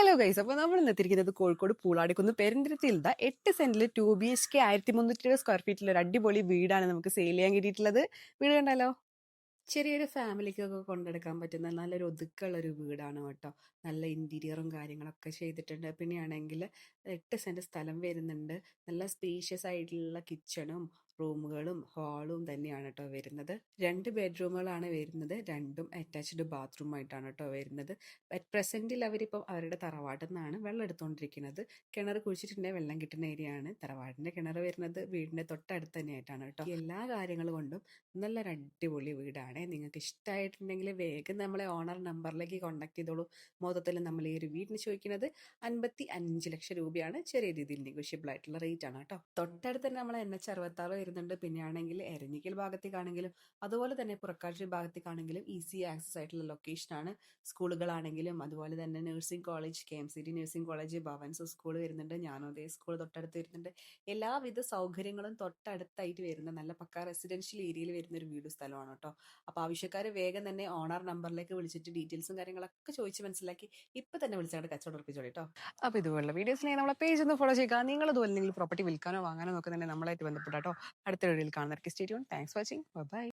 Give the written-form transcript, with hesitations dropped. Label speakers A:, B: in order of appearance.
A: Hello guys, അപ്പോൾ നമ്മൾ ഇന്ന് എത്തിയിരിക്കുന്നത് കോഴിക്കോട് പൂളാടിക്കുന്ന് പെരിന്തൽമണ്ണ 8 സെന്റിൽ 2 BHK 1320 സ്ക്വയർ ഫീറ്റിൽ ഒരു അടിപൊളി വീടാണ് നമുക്ക് സെയിൽ ചെയ്യാൻ കിട്ടിയിട്ടുള്ളത്. വീട് കണ്ടാലോ? ചെറിയൊരു ഫാമിലിക്കൊക്കെ കൊണ്ടെടുക്കാൻ പറ്റുന്ന നല്ലൊരു ഒതുക്കുള്ള ഒരു വീടാണ് കേട്ടോ. നല്ല ഇന്റീരിയറും കാര്യങ്ങളൊക്കെ ചെയ്തിട്ടുണ്ട്. പിന്നെയാണെങ്കിൽ 8 സെന്റ് സ്ഥലം വരുന്നുണ്ട്. നല്ല സ്പേഷ്യസ് ആയിട്ടുള്ള കിച്ചണും റൂമുകളും ഹാളും തന്നെയാണ് കേട്ടോ വരുന്നത്. 2 ബെഡ്റൂമുകളാണ് വരുന്നത്. രണ്ടും അറ്റാച്ച്ഡ് ബാത്റൂം ആയിട്ടാണ് കേട്ടോ വരുന്നത്. അറ്റ് പ്രസന്റിൽ അവരിപ്പം അവരുടെ തറവാട്ടിൽ നിന്നാണ് വെള്ളം എടുത്തുകൊണ്ടിരിക്കുന്നത്. കിണർ കുഴിച്ചിട്ടുണ്ടെങ്കിൽ വെള്ളം കിട്ടുന്ന ഏരിയ ആണ്. തറവാടിന്റെ കിണർ വരുന്നത് വീടിന്റെ തൊട്ടടുത്ത് തന്നെയായിട്ടാണ് കേട്ടോ. എല്ലാ കാര്യങ്ങൾ കൊണ്ടും നല്ലൊരു അടിപൊളി വീടാണ്. നിങ്ങൾക്ക് ഇഷ്ടമായിട്ടുണ്ടെങ്കിൽ വേഗം നമ്മളെ ഓണർ നമ്പറിലേക്ക് കോൺടാക്ട് ചെയ്തോളൂ. മൊത്തത്തിൽ നമ്മൾ ഈ ഒരു വീടിന് ചോദിക്കുന്നത് 55 ലക്ഷം രൂപയാണ്. ചെറിയ രീതിയിൽ നെഗോഷ്യബിൾ ആയിട്ടുള്ള റേറ്റ് ആണ് കേട്ടോ. തൊട്ടടുത്ത് തന്നെ നമ്മൾ NH66 വരുന്നുണ്ട്. പിന്നെയാണെങ്കിൽ എരഞ്ഞിക്കൽ ഭാഗത്തേക്കാണെങ്കിലും അതുപോലെ തന്നെ പുറക്കാശ്ശേരി ഭാഗത്തേക്കാണെങ്കിലും ഈസി ആക്സസ് ആയിട്ടുള്ള ലൊക്കേഷനാണ്. സ്കൂളുകളാണെങ്കിലും അതുപോലെ തന്നെ nursing college, KMCT nursing college, Bhavan's school വരുന്നുണ്ട്, ജ്ഞാനോദയ സ്കൂൾ തൊട്ടടുത്ത് വരുന്നുണ്ട്. എല്ലാവിധ സൗകര്യങ്ങളും തൊട്ടടുത്തായിട്ട് വരുന്ന നല്ല പക്ക റെസിഡൻഷ്യൽ ഏരിയയിൽ വരുന്ന ഒരു വീടും സ്ഥലമാണ് കേട്ടോ. അപ്പോൾ ആവശ്യക്കാർ വേഗം തന്നെ ഓണർ നമ്പറിലേക്ക് വിളിച്ചിട്ട് ഡീറ്റെയിൽസും കാര്യങ്ങളൊക്കെ ചോദിച്ച് മനസ്സിലാക്കി ഇപ്പം തന്നെ വിളിച്ചാണ്ട് കച്ചവടം ഉറപ്പിച്ചോളൂ കേട്ടോ. അപ്പോൾ ഇതുപോലുള്ള വീഡിയോസിനെ നമ്മളെ പേജ് ഒന്ന് ഫോളോ ചെയ്യുക. നിങ്ങൾ അതുപോലെ നിങ്ങൾ പ്രോപ്പർട്ടി വിൽക്കാനോ വാങ്ങാനോ നോക്കുന്നുണ്ടെങ്കിൽ നമ്മളായിട്ട് ബന്ധപ്പെട്ടോ. അടുത്ത വീഡിയോയിൽ കാണുന്നവർക്ക് stay tune. Thanks for watching. By.